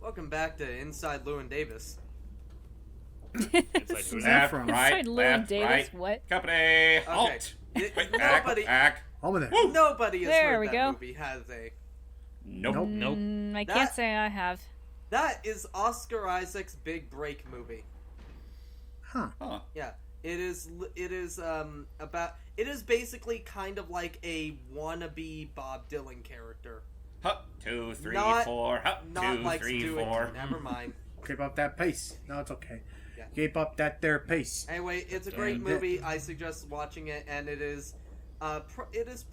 Welcome back to Inside Llewyn Davis. It's like, that from? Right, Inside Llewyn left, Davis, right. what? Company, halt. Wait, Nobody- back. Over there. Woo. Nobody has There heard we that go. movie, has they? Nope. I That- can't say I have. That is Oscar Isaac's big break movie. Huh. Huh. Yeah, it is basically kind of like a wannabe Bob Dylan character. Hup, 2, 3, Not- 4. Hup, Not 2, like 3, doing. 4. Never mind. Keep up that pace. No, it's okay. Yeah. Keep up that there pace. Anyway, it's a great And movie. I suggest watching it, and it is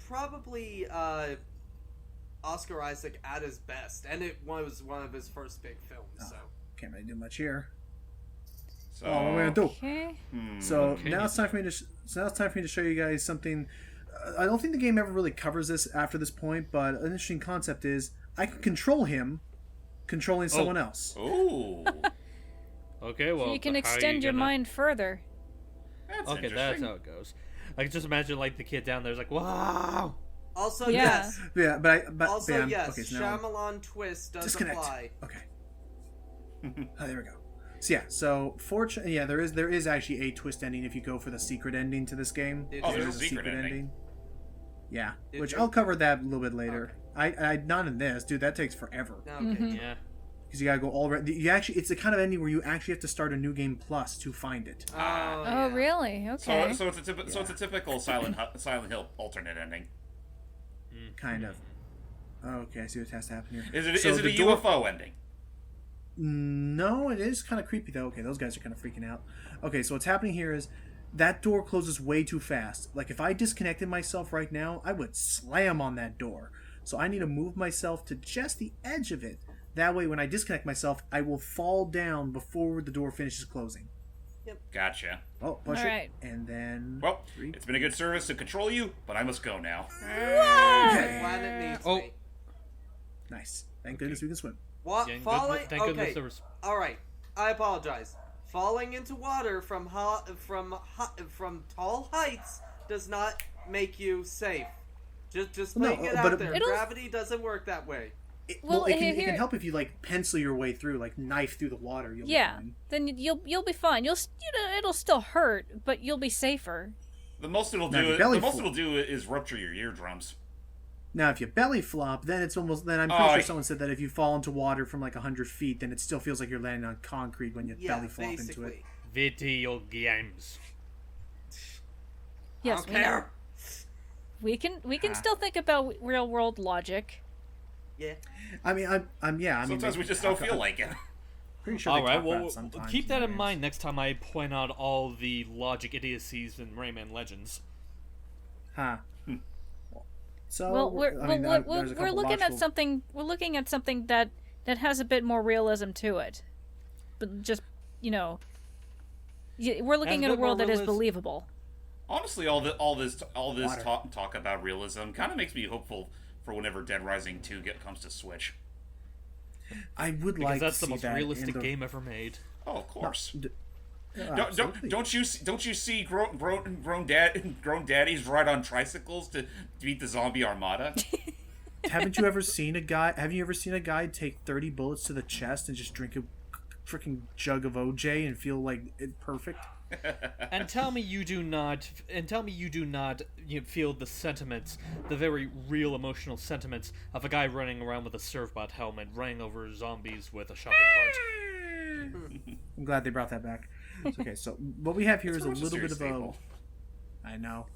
probably Oscar Isaac at his best, and it was one of his first big films. So Can't really do much here. So, Oh, what am I gonna do? Okay. So okay. now it's time for me to. So now it's time for me to show you guys something. I don't think the game ever really covers this after this point, but an interesting concept is I can control him, controlling someone else. Ooh. Okay, well, You can how are extend your gonna- mind further. That's Okay, that's interesting. how it goes. I can just imagine like the kid down there's like, wow. also Yeah. yes, Yeah, but also bam. yes, Okay, so now Shyamalan twist does disconnect. apply. Okay. Oh, there we go. So yeah, so fortunately, yeah, there is actually a twist ending if you go for the secret ending to this game. Did Oh, you? there's a secret ending. Yeah, Did which you? I'll cover that a little bit later. I not in this, dude. That takes forever Okay. Yeah. because you gotta go all. You actually, it's the kind of ending where you actually have to start a new game plus to find it. Oh, Oh, yeah. really? Okay. So it's a typical Silent Hill alternate ending. Kind of. Okay, I see what has to happen here. Is it So is it the a door- UFO ending? No, it is kind of creepy though. Okay, those guys are kind of freaking out. Okay, so what's happening here is that door closes way too fast. Like if I disconnected myself right now, I would slam on that door. So I need to move myself to just the edge of it. That way, when I disconnect myself, I will fall down before the door finishes closing. Gotcha. Oh, push All it, right. and then Well, 3. it's been a good service to control you, but I must go now. Okay. Planet needs Oh. me. Nice. Thank goodness we can swim. What? Yeah, Falling? thank goodness Okay. there was. All right. I apologize. Falling into water from tall heights does not make you safe. Just No, putting it but out there. It'll- Gravity doesn't work that way. Well, it can here- help if you like pencil your way through, like knife through the water. You'll Yeah. be fine. Then you'll be fine. It'll still hurt, but you'll be safer. The most it'll Now, do. your belly The most full. it'll do is rupture your eardrums. Now, if you belly flop, then it's almost. Then I'm pretty Oh, sure someone said that if you fall into water from like 100 feet, then it still feels like you're landing on concrete when you Yeah, belly flop into it. basically. Video games. Yes, I don't care. we can still think about real world logic. Yeah. I mean, I mean, Sometimes we just don't feel like it. Pretty sure. All they right, talk about well, it sometimes keep that in games. mind next time I point out all the logic idiocies in Rayman Legends. Huh. So Well, we're I mean, we're, there's a we're couple looking at logical- something. We're looking at something that has a bit more realism to it, but just we're looking Has at a a bit world more that is realism. believable. Honestly, all this Water. talk about realism kind of makes me hopeful for whenever Dead Rising 2 comes to Switch. I would Because like that's to the see most that realistic in the... game ever made. Oh, of course. Absolutely. Don't you see grown daddies ride on tricycles to beat the zombie armada? Haven't you ever seen a guy? Have you ever seen a guy take 30 bullets to the chest and just drink a freaking jug of OJ and feel like it perfect? And tell me you do not. Feel the sentiments, the very real emotional sentiments of a guy running around with a surfbot helmet, running over zombies with a shopping cart. I'm glad they brought that back. Okay, so what we have here It's is a pretty much a little bit of serious a. staple. I know.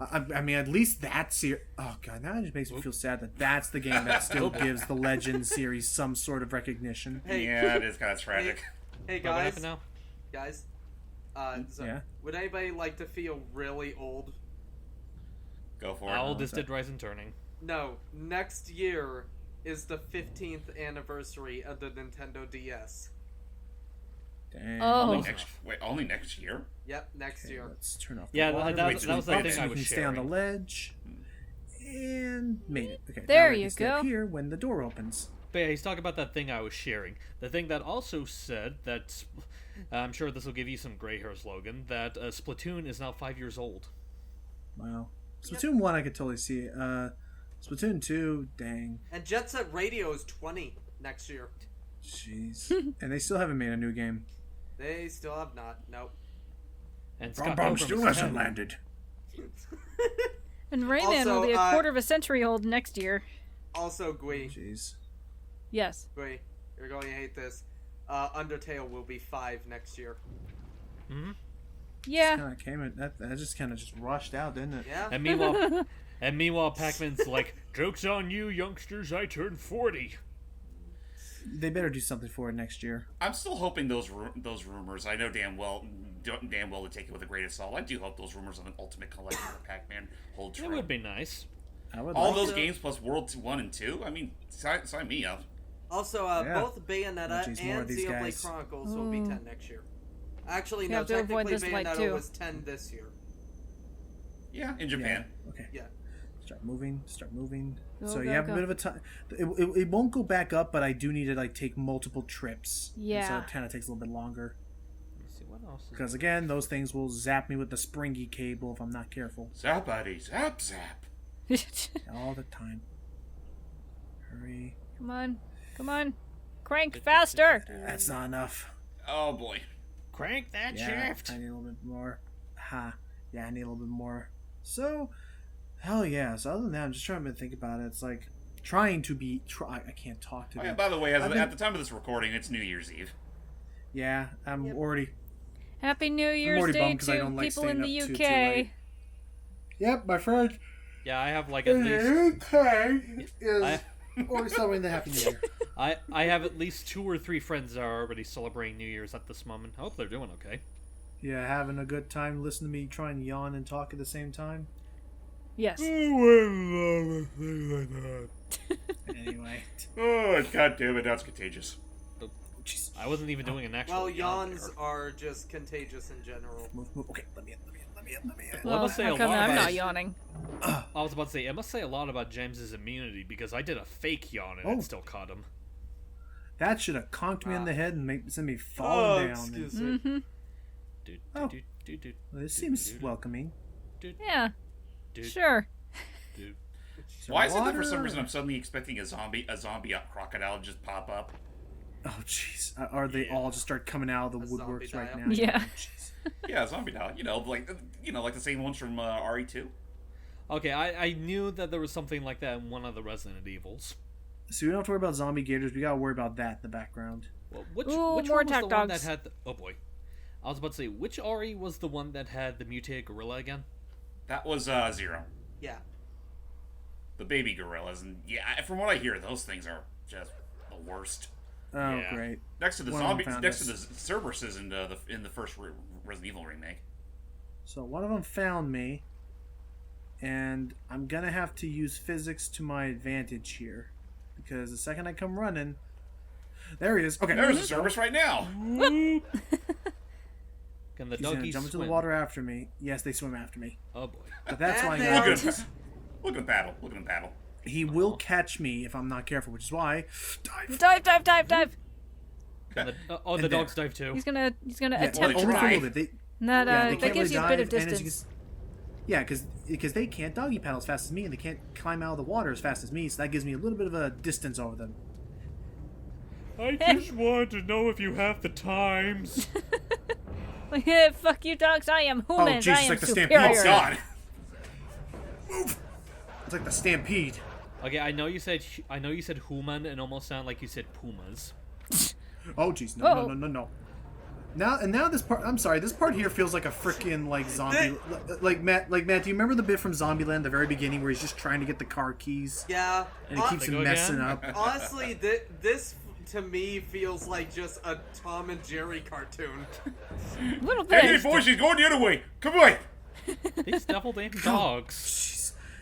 I mean, at least that's here. Oh god, now it just makes me feel sad that that's the game that still gives the Legend series some sort of recognition. Hey. Yeah, it is kind of tragic. Hey What guys. happened now? Guys. So Yeah? would anybody like to feel really old? Go for How it. old is sorry. Dead Rising turning? No. Next year is the 15th anniversary of the Nintendo DS. Dang. Oh. Only next year? Yep, next Okay, year. let's turn off. Yeah, the water. that Wait, was so the we- thing so I we was can stay on the sharing. ledge. And made it. Okay. There now I you can stay go. up here when the door opens. But yeah, he's talking about that thing I was sharing. The thing that also said that, I'm sure this will give you some gray hairs, Logan, that Splatoon is now 5 years old. Wow. Splatoon 1, I could totally see. Splatoon 2, dang. And Jet Set Radio is 20 next year. Jeez. And they still haven't made a new game. They still have not. Nope. And Bomb Scott Bomb Pilgrim still is hasn't 10. landed. And Rayman Also, will be a quarter of a century old next year. Also, Gui, Jeez. Yes. you're going to hate this. Undertale will be 5 next year. Mhm. Yeah. Kind of came in, that just kind of just rushed out, didn't it? Yeah. And meanwhile, Pac-Man's like, "Joke's on you, youngsters! I turned 40." They better do something for it next year. I'm still hoping those rumors. I know damn well to take it with a grain of salt. I do hope those rumors of an ultimate collection of Pac-Man hold true. It would be nice. I would All like those to. games plus World 1 and 2. I mean, sign me up. Also, Yeah. both Bayonetta Jeez, more and of these Xenoblade guys. Chronicles will be 10 next year. Actually, You no, have to avoid technically this fight, Bayonetta too. was 10 this year. Yeah, in Japan. Yeah. Okay. Yeah. Start moving. Go, So go, you have go. a bit of a time. It won't go back up, but I do need to like take multiple trips. And so Yeah. it kind of takes a little bit longer. Let's see what else. Because again, those things will zap me with the springy cable if I'm not careful. Zappity, zap, zap. All the time. Hurry. Come on. Come on. Crank faster. That's not enough. Oh boy. Crank that Yeah, shaft. I need a little bit more. Ha. Yeah, I need a little bit more. So, hell yeah. So other than that, I'm just trying to think about it. It's like trying to be. I can't talk to Oh, yeah, them. by the way, I've been- at the time of this recording, it's New Year's Eve. Yeah, I'm Yep. already. Happy New Year's already Day bummed 'cause I to don't like people in the staying up too UK. Yep, my friend. Yeah, I have like at least. UK is I- already celebrating the Happy New Year. I have at least 2 or 3 friends that are already celebrating New Year's at this moment. I hope they're doing okay. Yeah, having a good time. Listen to me try and yawn and talk at the same time. Yes. Anyway. Oh, god damn it, that's contagious. Jeez. I wasn't even doing an actual. Well, yawn yawns there. are just contagious in general. Move. Okay, let me in. Well, I Well, must say how a come lot I'm about not it. yawning? I was about to say, it must say a lot about James's immunity because I did a fake yawn and Oh. it still caught him. That should have conked me in the head and send me Oh, falling down. excuse me. Mm-hmm. Dude, Oh. dude, dude, dude, Well, this seems welcoming. Yeah. dude, Sure. dude. So Why is it that for some water- reason I'm suddenly expecting a zombie crocodile to just pop up? Oh, jeez. Or they Yeah. all just start coming out of the A woodworks zombie right dial. now. Yeah. Jeez. Yeah, zombie now. Like the same ones from RE2. Okay, I knew that there was something like that in one of the Resident Evils. So we don't have to worry about zombie gators. We gotta worry about that in the background. Well, which Ooh, one more was the attack one dogs. that had? Oh boy, I was about to say which RE was the one that had the mutated gorilla again? That was Zero. Yeah. The baby gorillas. And yeah, from what I hear, those things are just the worst. Oh, Yeah. great. Next to the One of them zombies, found next to us. the Cerberuses in the first Resident Evil remake. So one of them found me, and I'm gonna have to use physics to my advantage here, because the second I come running, there he is. Okay, There's a Cerberus right now. Can the He's gonna doggies jump into swim? the water after me. Yes, they swim after me, Oh boy. but that's why I And got Look at him. Look at him paddle. Look at him paddle. he will catch me if I'm not careful, which is why dive. Dive, dive, dive, dive. And the the And dogs there. dive too. He's gonna Yeah, attempt well, to they only for a try. little bit. That Yeah, they that can't gives really you a bit of dive, and as you distance. Yeah, because they can't doggy paddle as fast as me, and they can't climb out of the water as fast as me, so that gives me a little bit of a distance over them. I just want to know if you have the times. Fuck you, dogs! I am humans. Jesus, I am like the stampede. superior. Oh God. Move! It's like the stampede. Okay, I know you said human and almost sound like you said pumas. Oh jeez, no, Uh-oh. no. Now this part. I'm sorry. This part here feels like a freaking like zombie. Like Matt. Do you remember the bit from Zombieland, the very beginning, where he's just trying to get the car keys Yeah. and he keeps They go messing again? up? Honestly, this to me feels like just a Tom and Jerry cartoon. Little Hey, bit. boys, he's going the other way. Come on. These devil damn dogs. Jeez.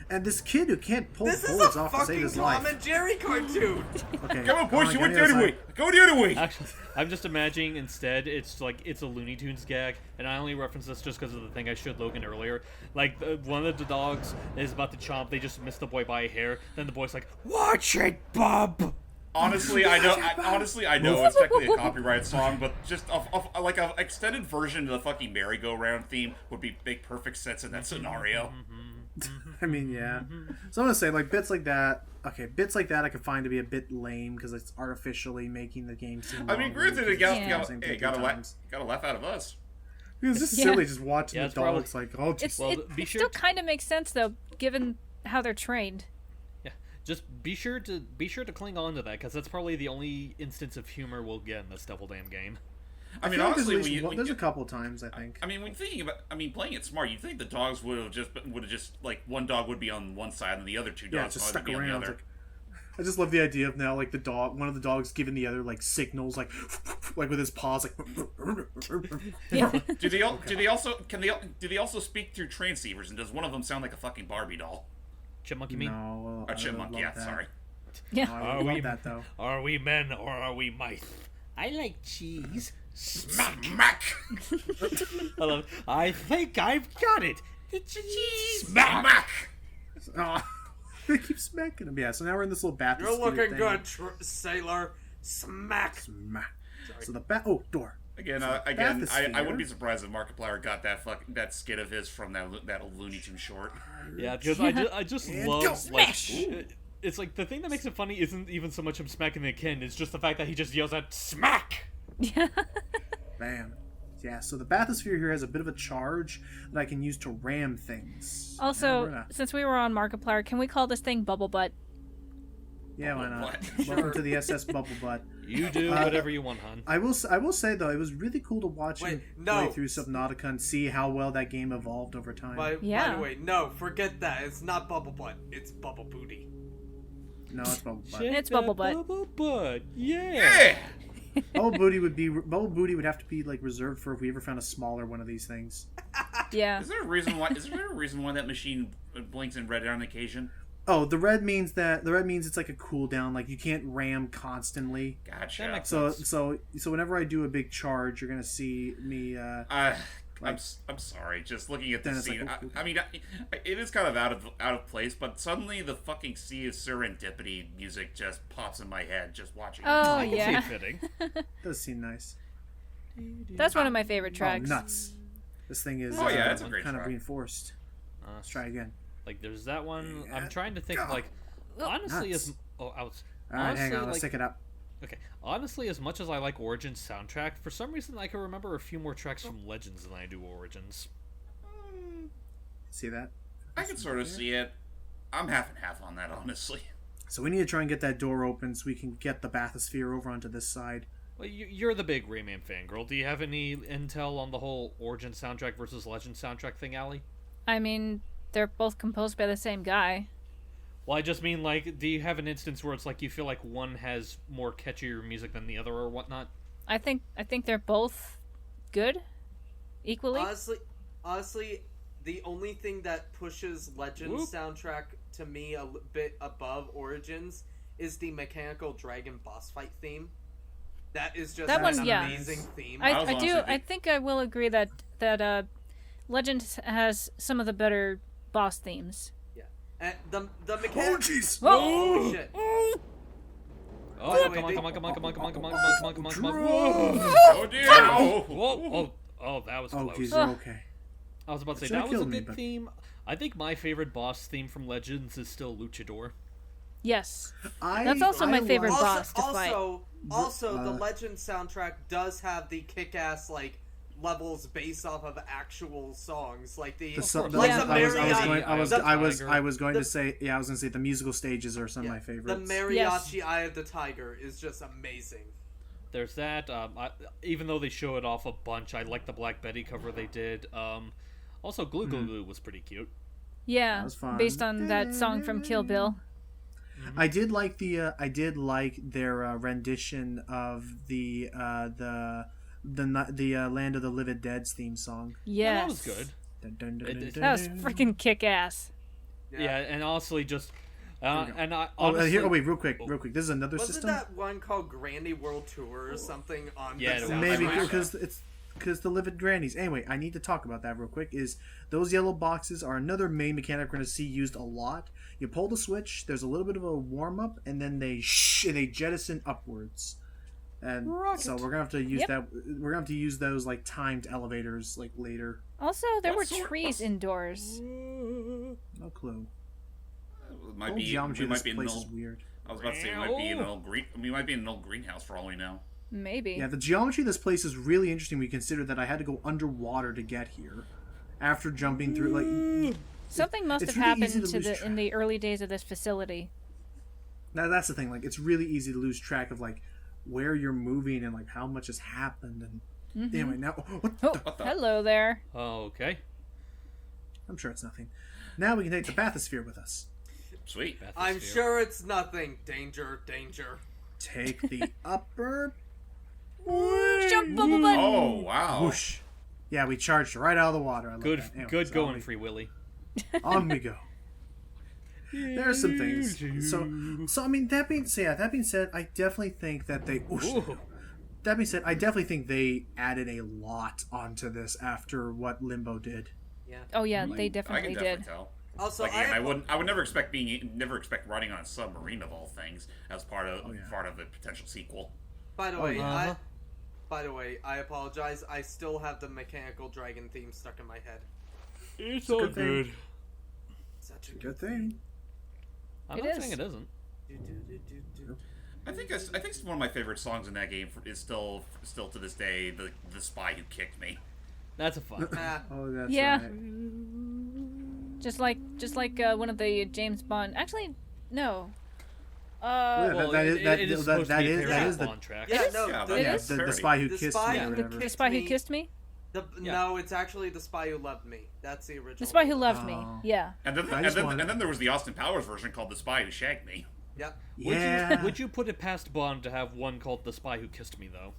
And this kid who can't pull This is bullets a off to save fucking his Tom life. and Jerry cartoon. Okay, Come on, boys, you get went the the other other way. side. Go the other way. Actually, I'm just imagining instead it's like it's a Looney Tunes gag, and I only reference this just because of the thing I showed Logan earlier. Like one of the dogs is about to chomp, they just miss the boy by a hair. Then the boy's like, "Watch it, bub." Honestly, I know it's technically a copyright song, but just like an extended version of the fucking merry-go-round theme would make perfect sense in that scenario. I mean, yeah. So I'm gonna say like bits like that. Okay, bits like that I could find to be a bit lame because it's artificially making the game seem. I mean, longer granted, because it got, it's Yeah. the same thing got three a times. laugh out of us. It's just Yeah. silly just watching Yeah, the it's probably- dogs like, oh, just Well, it be it sure still to- kind of makes sense though, given how they're trained. Yeah, just be sure to cling on to that because that's probably the only instance of humor we'll get in this Devil Damn game. I mean, feel like there's, honestly, at least when you, one- there's a couple times I think. I mean, when thinking about, playing it smart, you think the dogs would have just like one dog would be on one side and the other two Yeah, dogs just would stuck be on the around. other. Like, I just love the idea of now like one of the dogs giving the other like signals like like with his paws like. Do they also speak through transceivers? And does one of them sound like a fucking Barbie doll? Chipmunk, you mean? No, A chipmunk? love Yeah, that. sorry. Yeah. I would love that though. Are we men or are we mice? I like cheese. Smack! I love. I think I've got it. It's a cheese. Smack! Oh, they keep smacking him. Yeah, so now we're in this little bathysphere You're looking thing. good, sailor. Smack. Smack. So the door. Again, So I bathysphere- wouldn't be surprised if Markiplier got that skit of his from that Looney Tunes short. Yeah, because I just And love go like. smash! It's like the thing that makes it funny isn't even so much him smacking the kid. It's just the fact that he just yells at smack. Yeah. Bam. Yeah, so the bathysphere here has a bit of a charge that I can use to ram things. Now Also, we're gonna- since we were on Markiplier, can we call this thing Bubble Butt? yeah, why not? What? Welcome to the SS Bubble Butt. You do whatever you want, hon. I will say though, it was really cool to watch him Wait, play no. through Subnautica and see how well that game evolved over time. By Yeah. the way, no, forget that. It's not Bubble Butt. It's Bubble Booty. No, it's Bubble Butt. It's Bubble Butt. Bubble Butt. Yeah. Yeah! Bubble Booty would have to be like reserved for if we ever found a smaller one of these things. Yeah. Is there a reason why that machine blinks in red on occasion? Oh, the red means it's like a cooldown. Like you can't ram constantly. Gotcha. That makes So sense. so whenever I do a big charge, you're gonna see me. I'm sorry. Just looking at Then this it's scene, like, I mean, it is kind of out of place. But suddenly, the fucking Sea of Serendipity music just pops in my head. Just watching. Oh, I can yeah. see it fitting. Does seem nice. That's one of my favorite tracks. Oh, nuts! This thing is Oh, yeah, it's a great kind of track. reinforced. Let's try again. Like there's that one. Yeah. I'm trying to think of, like honestly Nuts. as oh I was All right, honestly hang on. Let's like take it up. okay honestly as much as I like Origins soundtrack, for some reason I can remember a few more tracks from Legends than I do Origins. See that? I can sort of see it. I'm half and half on that, honestly. So we need to try and get that door open so we can get the bathysphere over onto this side. Well, you're the big Rayman fangirl. Do you have any intel on the whole Origins soundtrack versus Legends soundtrack thing, Allie? I mean, they're both composed by the same guy. Well, I just mean, like, do you have an instance where it's like you feel like one has more catchier music than the other or whatnot? I think they're both good, equally. Honestly, the only thing that pushes Legends Whoop. soundtrack to me a bit above Origins is the mechanical dragon boss fight theme. That is just That an one, yeah. amazing theme. I was I honestly do. I think- think I will agree that Legends has some of the better boss themes. And the Oh mechanical. jeez! Oh shit! Oh, By the way, come on, they- come on, come on, come on, come on, come on, come on, come on, come on, come on. Oh dear! Whoa, oh, that was Oh close. jeez, you're okay. I was about to say, Should've that was a killed me, good but- theme. I think my favorite boss theme from Legends is still Luchador. Yes. I, That's also my favorite like- boss to fight. Also, the Legend soundtrack does have the kick-ass like levels based off of actual songs, like the, The so- like the- the I was mariachi. going. I was going the- to say. Yeah, I was going to say the musical stages are some of my The favorites. mariachi Eye of the Tiger is just amazing. There's that. Even though they show it off a bunch, I like the Black Betty cover they did. Also, Glue Glue Glue was pretty cute. Yeah. That was fun. Based on that song from Kill Bill. I did like their rendition of the Land of the Living Dead's theme song. Yes. that was good. Dun, dun, dun, dun, That was dun. freaking kick ass. Yeah, and honestly, just and I Oh, honestly, here. Oh wait, real quick. This is another Wasn't system. that one called Granny World Tour or something on Yeah, the it was. soundtrack? Maybe Right. because the Livid Grannies. Anyway, I need to talk about that real quick. Is those yellow boxes are another main mechanic we're going to see used a lot. You pull the switch. There's a little bit of a warm up, and then they jettison upwards. And so we're gonna have to use Yep. that. We're gonna have to use those like timed elevators like later. Also, there What were sort- trees what- indoors. Oh No clue. It The might whole be. geometry We of might this be in place an is old. weird. I was about to say we might be in an old green. We might be in an old greenhouse for all we know. Maybe. Yeah, the geometry of this place is really interesting. We consider that I had to go underwater to get here, after jumping through like. Something must it's have really easy happened to to lose in the early days of this facility. Now that's the thing. Like, it's really easy to lose track of like where you're moving and like how much has happened. And anyway, now what Oh, the? hello there. Okay. I'm sure it's nothing. Now we can take the bathysphere with us. Sweet. I'm Bathysphere. sure it's nothing. Danger, danger. Take the upper. Jump, bubble butt. Oh wow. Whoosh. Yeah, we charged right out of the water. I love Good, that. Anyway, good so going, Free Willy. On we go. There are some things. So I mean, that being said, I definitely think that they. Whoosh. Ooh. That being said, I definitely think they added a lot onto this after what Limbo did. Yeah. Oh yeah, I they can definitely definitely did. tell. Also, Like, again, I would never expect riding on a submarine of all things as part of a potential sequel. By the way, Uh-huh. I apologize. I still have the mechanical dragon theme stuck in my head. It's a all good thing. good. Such a Good thing. I'm It not is. saying it isn't. I think one of my favorite songs in that game is still to this day the Spy Who Kicked Me. That's a fun. Ah, Oh, that's Yeah. right. Just like one of the James Bond. Actually, no. Yeah, Well, that is- it is supposed to be a that parody is the- Bond track. yeah, is? no, Yeah, the, but Yeah, it's the parody. spy who The kissed Spy me Who or whatever. The Spy Who Kissed Me. Yeah. No, it's actually the Spy Who Loved Me. That's the original. The Spy Who Loved Me. Oh. Yeah. And then I just wanted- and then there was the Austin Powers version called The Spy Who Shagged Me. Yep. Yeah. Would you put it past Bond to have one called The Spy Who Kissed Me, though?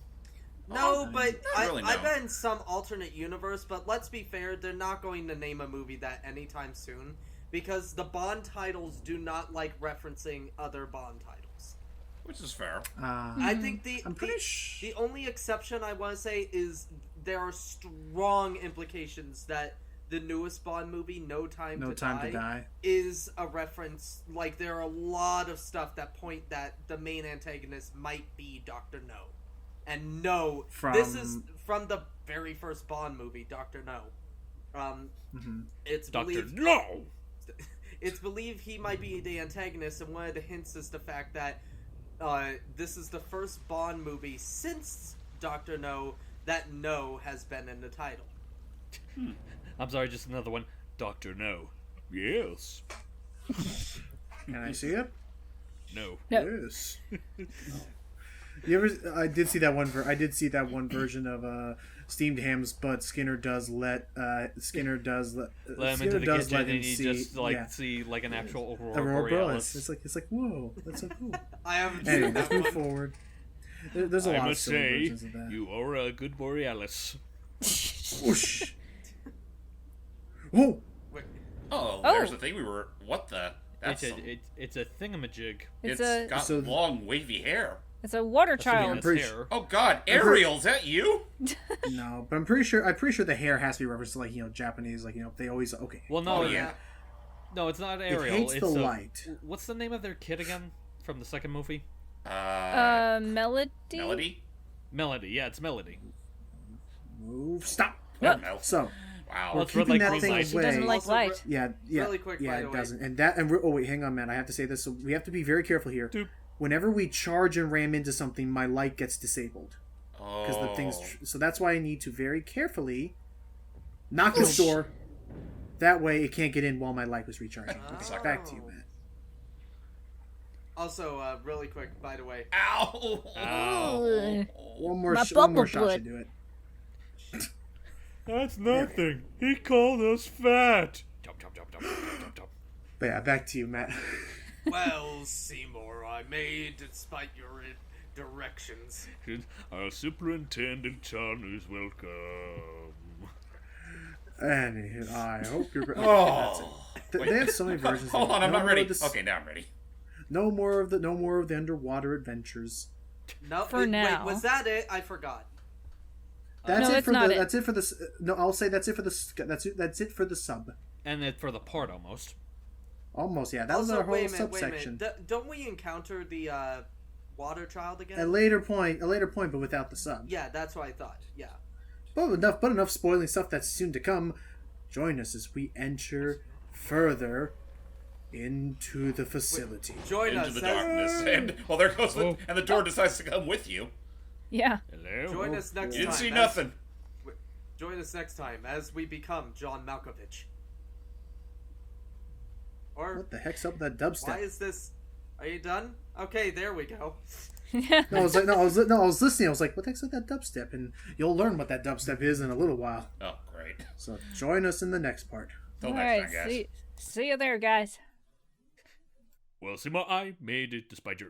No, but not really, I no. bet in some alternate universe, but let's be fair, they're not going to name a movie that anytime soon, because the Bond titles do not like referencing other Bond titles. Which is fair. I think I'm pretty sure. the only exception I want to say is there are strong implications that the newest Bond movie, No Time to Die, is a reference. Like, there are a lot of stuff that point that the main antagonist might be Dr. No. And No, this is from the very first Bond movie, Dr. No. It's Doctor believed No! it's believed he might be the antagonist, and one of the hints is the fact that this is the first Bond movie since Dr. No that No has been in the title. I'm sorry, just another one. Dr. No. Yes. Can I see it? No. No. Yes. You ever? I did see that one. I did see that one version of steamed hams, but Skinner does let Let him Skinner into the does kitchen let him and you see, just like yeah, see like an actual Aurora Aurora Borealis. Borealis. It's like whoa, that's so cool. I haven't Anyway, seen let's that move one. forward. There's a I lot of must silly say, versions of that. you are a good Borealis. Whoosh. Oh, Wait, Oh, Oh. there's the thing we were. What the? That's It's a thingamajig. It's it's a got So- long wavy hair. it's a water That's what he child. has pretty hair. Oh God, Ariel, is that you? no, but I'm pretty sure the hair has to be referenced to, like, Japanese, like, they always okay. Well, no, Oh, yeah. no, it's not It Ariel. hates it's the a- light. What's the name of their kid again from the second movie? Melody. Melody. Melody. Yeah, it's Melody. Move. Stop. Yep. Mel. So Wow. Well, we're it's red keeping like that green thing light. She doesn't away. like Also, light. Yeah, Really quick, yeah, by the it way. doesn't. And that, and oh wait, hang on, man. I have to say this. So we have to be very careful here. Doop. Whenever we charge and ram into something, my light gets disabled because the thing's. Oh. So that's why I need to very carefully knock this door. That way, it can't get in while my light was recharging. Okay, back to you, Matt. Also, really quick, by the way, Ow! Ow. One more, My one more bubble shot butt. should do it. That's nothing. He called us fat. Jump, jump, jump, jump, jump, jump, jump, jump. But yeah, back to you, Matt. well, Seymour, I made despite your directions. Our superintendent John is welcome. And I hope you're. Oh. They have so many versions. Hold of it. on, I'm No not more ready. of this- Okay, now I'm ready. No more of the underwater adventures. No, For now. Wait, was that it? I forgot. That's No, it it's for not the. it. That's it for the. No, I'll say that's it for the. That's it for the sub. And then for the part almost. Almost, yeah. That was Also, our whole wait a minute, subsection. Don't we encounter the water child again? A later point, but without the sub. Yeah, that's what I thought. Yeah. But enough spoiling stuff that's soon to come. Join us as we enter further into the facility. Join Into us. the darkness. And, well, there goes the... And the door decides to come with you. Yeah. Hello. Join us next You time. didn't see nothing. Join us next time as we become John Malkovich. Or What the heck's up with that dubstep? why is this? Are you done? Okay, there we go. No, I was listening. I was like, what the heck's with that dubstep? And you'll learn what that dubstep is in a little while. Oh, great. So join us in the next part. Till All next right. time, guys. See you there, guys. Well, see, I made it despite your